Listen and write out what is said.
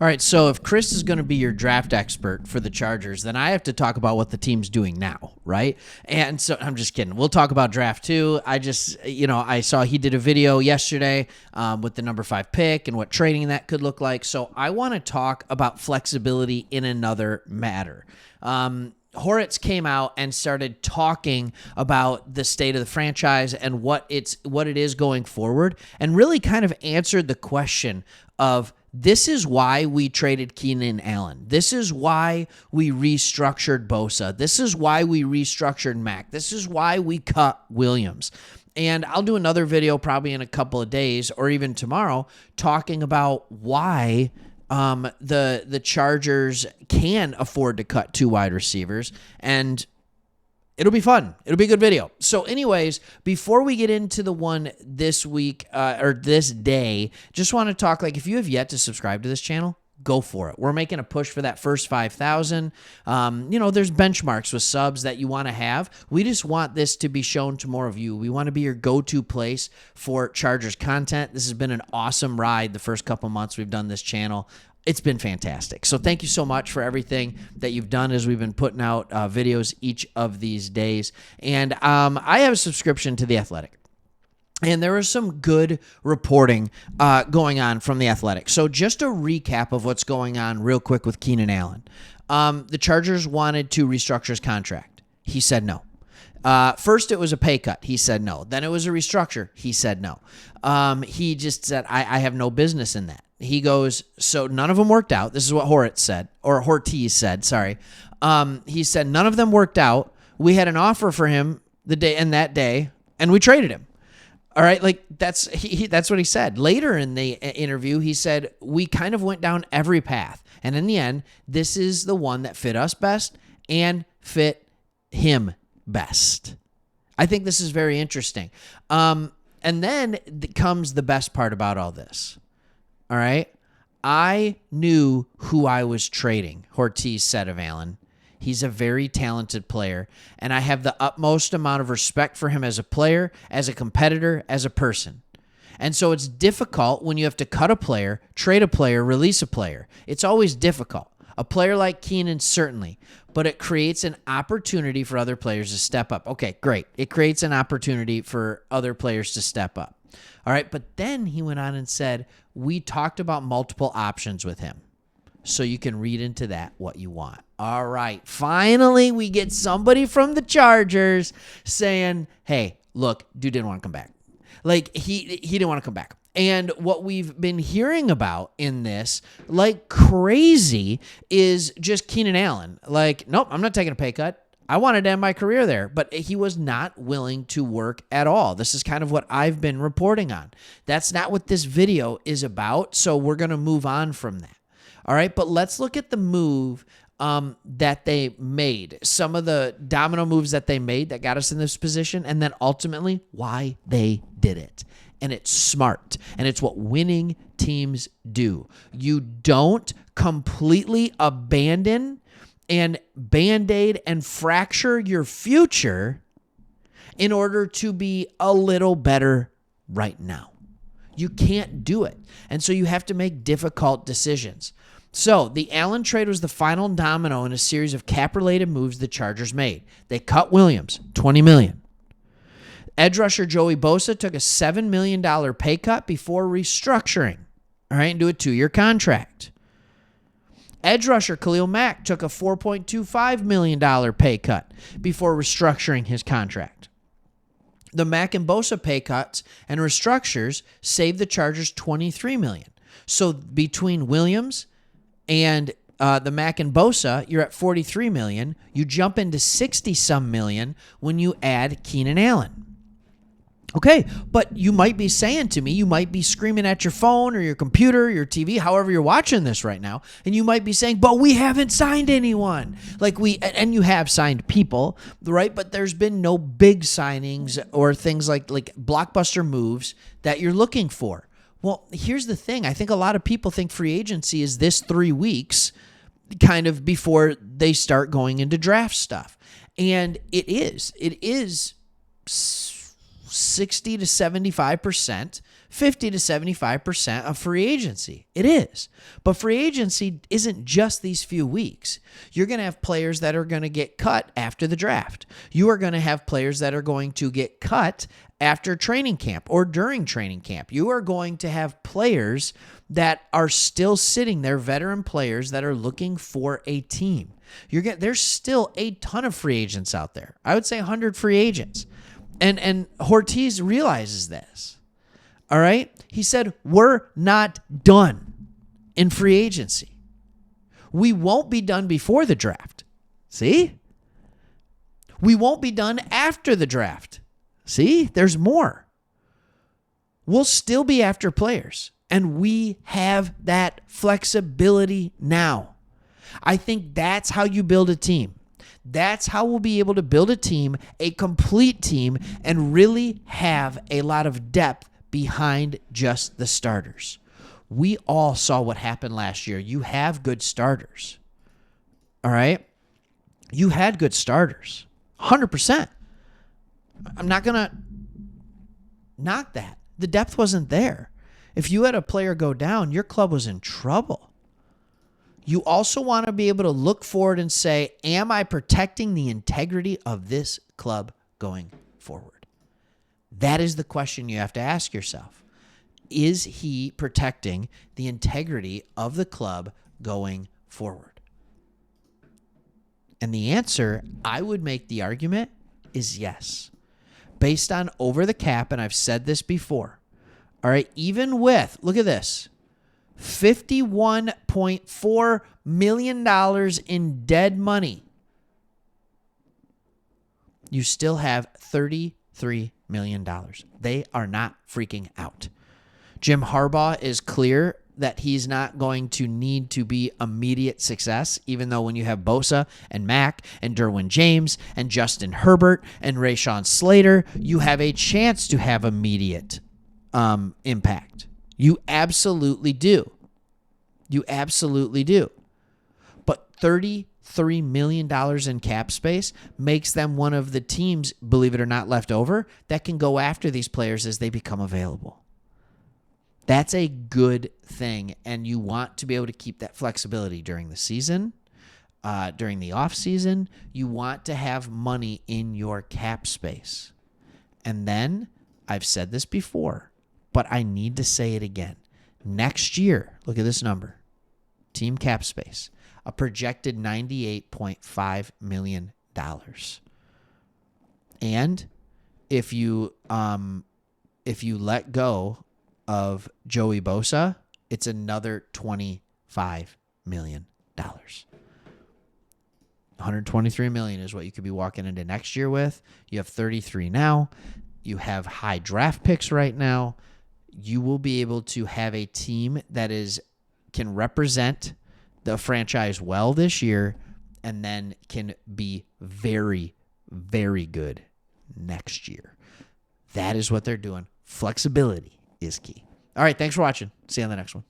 All right, so if Chris is going to be your draft expert for the Chargers, then I have to talk about what the team's doing now, right? And so I'm just kidding. We'll talk about draft too. I saw he did a video yesterday with the number 5 pick and what trading that could look like. So I want to talk about flexibility in another matter. Hortiz came out and started talking about the state of the franchise and what it is going forward, and really kind of answered the question of, this is why we traded Keenan Allen. This is why we restructured Bosa. This is why we restructured Mack. This is why we cut Williams. And I'll do another video probably in a couple of days or even tomorrow talking about why the Chargers can afford to cut 2 wide receivers, and it'll be fun. It'll be a good video. So anyways, before we get into the one this week or this day, just want to talk, like, if you have yet to subscribe to this channel, go for it. We're making a push for that first 5,000. There's benchmarks with subs that you want to have. We just want this to be shown to more of you. We want to be your go-to place for Chargers content. This has been an awesome ride the first couple months we've done this channel. It's been fantastic. So thank you so much for everything that you've done as we've been putting out videos each of these days. And I have a subscription to The Athletic. And there was some good reporting going on from The Athletic. So just a recap of what's going on real quick with Keenan Allen. The Chargers wanted to restructure his contract. He said no. First, it was a pay cut. He said no. Then it was a restructure. He said no. He just said, I have no business in that. He goes, so none of them worked out. This is what Hortiz said, sorry. He said none of them worked out. We had an offer for him that day, and we traded him. All right, like that's what he said. Later in the interview, he said, we kind of went down every path. And in the end, this is the one that fit us best and fit him best. I think this is very interesting. And then comes the best part about all this. All right, I knew who I was trading, Hortiz said of Allen. He's a very talented player, and I have the utmost amount of respect for him as a player, as a competitor, as a person. And so it's difficult when you have to cut a player, trade a player, release a player. It's always difficult. A player like Keenan, certainly, but it creates an opportunity for other players to step up. Okay, great. It creates an opportunity for other players to step up. All right, but then he went on and said, we talked about multiple options with him. So you can read into that what you want. All right, finally we get somebody from the Chargers saying, hey, look, dude didn't want to come back. Like, he didn't want to come back. And what we've been hearing about in this, like crazy, is just Keenan Allen. Like, nope, I'm not taking a pay cut. I wanted to end my career there, but he was not willing to work at all. This is kind of what I've been reporting on. That's not what this video is about, so we're going to move on from that. All right, but let's look at the move that they made, some of the domino moves that they made that got us in this position, and then ultimately why they did it. And it's smart, and it's what winning teams do. You don't completely abandon and Band-Aid and fracture your future in order to be a little better right now. You can't do it. And so you have to make difficult decisions. So the Allen trade was the final domino in a series of cap-related moves the Chargers made. They cut Williams, $20 million. Edge rusher Joey Bosa took a $7 million pay cut before restructuring, all right, into a 2-year contract. Edge rusher Khalil Mack took a $4.25 million pay cut before restructuring his contract. The Mack and Bosa pay cuts and restructures saved the Chargers $23 million. So between Williams and the Mack and Bosa, you're at $43 million. You jump into 60-some million when you add Keenan Allen. Okay, but you might be saying to me, you might be screaming at your phone or your computer, your TV, however you're watching this right now, and you might be saying, but we haven't signed anyone. And you have signed people, right? But there's been no big signings or things like blockbuster moves that you're looking for. Well, here's the thing. I think a lot of people think free agency is this 3 weeks kind of before they start going into draft stuff. And it is 60 to 75% 50 to 75% of free agency. It is. But free agency isn't just these few weeks. You're going to have players that are going to get cut after the draft. You are going to have players that are going to get cut after training camp or during training camp. You are going to have players that are still sitting there, veteran players that are looking for a team. There's still a ton of free agents out there. I would say 100 free agents. And Hortiz realizes this. All right? He said, we're not done in free agency. We won't be done before the draft. See? We won't be done after the draft. See? There's more. We'll still be after players, and we have that flexibility now. I think that's how you build a team. That's how we'll be able to build a team, a complete team, and really have a lot of depth behind just the starters. We all saw what happened last year. You have good starters. All right? You had good starters. 100%. I'm not going to knock that. The depth wasn't there. If you had a player go down, your club was in trouble. You also want to be able to look forward and say, am I protecting the integrity of this club going forward? That is the question you have to ask yourself. Is he protecting the integrity of the club going forward? And the answer, I would make the argument, is yes. Based on over the cap, and I've said this before, all right, even with, look at this, $51.4 million in dead money, you still have $33 million. They are not freaking out. Jim Harbaugh is clear that he's not going to need to be immediate success, even though when you have Bosa and Mack and Derwin James and Justin Herbert and Rashawn Slater, you have a chance to have immediate impact. You absolutely do. You absolutely do. But $33 million in cap space makes them one of the teams, believe it or not, left over that can go after these players as they become available. That's a good thing, and you want to be able to keep that flexibility during the season, during the off season. You want to have money in your cap space. And then, I've said this before, but I need to say it again. Next year, look at this number. Team cap space, a projected $98.5 million. And if you let go of Joey Bosa, it's another $25 million. $123 million is what you could be walking into next year with. You have 33 now. You have high draft picks right now. You will be able to have a team that can represent the franchise well this year and then can be very, very good next year. That is what they're doing. Flexibility is key. All right, thanks for watching. See you on the next one.